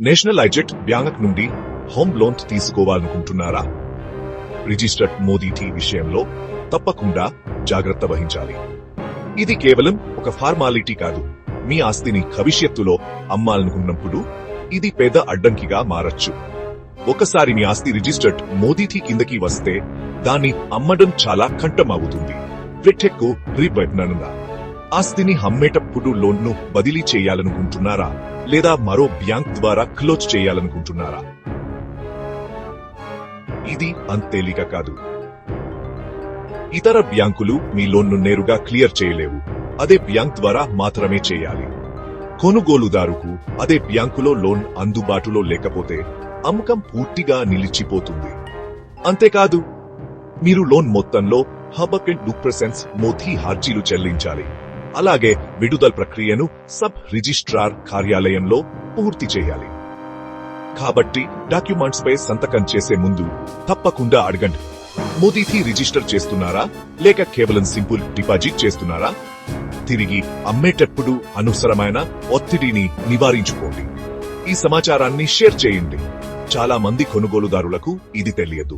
Nationalised bank నుండి home loan తీసుకోవాలనుకుంటున్నారా? Registered మోదీటీ విషయంలో తప్పకుండా జాగ్రత్త వహించాలి. ఇది కేవలం ఒక ఫార్మాలిటీ కాదు. మీ ఆస్తిని భవిష్యత్తులో అమ్మాలనుకున్నప్పుడు ఇది పెద్ద అడ్డంకిగా మారచ్చు. ఒకసారి మీ ఆస్తి రిజిస్టర్డ్ మోదీటీ కిందకి వస్తే దాన్ని అమ్మడం చాలా కష్టమవుతుంది. వీటెక్కు రిబెట్ననుందా? ఆస్తిని అమ్మేటప్పుడు లోన్ను బదిలీ చేయాలనుకుంటున్నారా లేదా మరో బ్యాంక్ ద్వారా క్లోజ్ చేయాలనుకుంటున్నారా? ఇది అంత తేలిక కాదు. ఇతర బ్యాంకులు మీ లోన్ను నేరుగా క్లియర్ చేయలేవు. అదే బ్యాంక్ ద్వారా మాత్రమే చేయాలి. కొనుగోలుదారుకు అదే బ్యాంకులో లోన్ అందుబాటులో లేకపోతే అమ్మకం పూర్తిగా నిలిచిపోతుంది. అంతేకాదు, మీరు లోన్ మొత్తంలో 2% మోదీ ఛార్జీలు చెల్లించాలి. అలాగే విడుదల ప్రక్రియను సబ్ రిజిస్ట్రార్ కార్యాలయంలో పూర్తి చేయాలి. కాబట్టి డాక్యుమెంట్స్ పై సంతకం చేసే ముందు తప్పకుండా అడగండి, మోదీటీ రిజిస్టర్ చేస్తున్నారా లేక కేవలం సింపుల్ డిపాజిట్ చేస్తున్నారా? తిరిగి అమ్మేటప్పుడు అనవసరమైన ఒత్తిడిని నివారించుకోండి. ఈ సమాచారాన్ని షేర్ చేయండి. చాలా మంది కొనుగోలుదారులకు ఇది తెలియదు.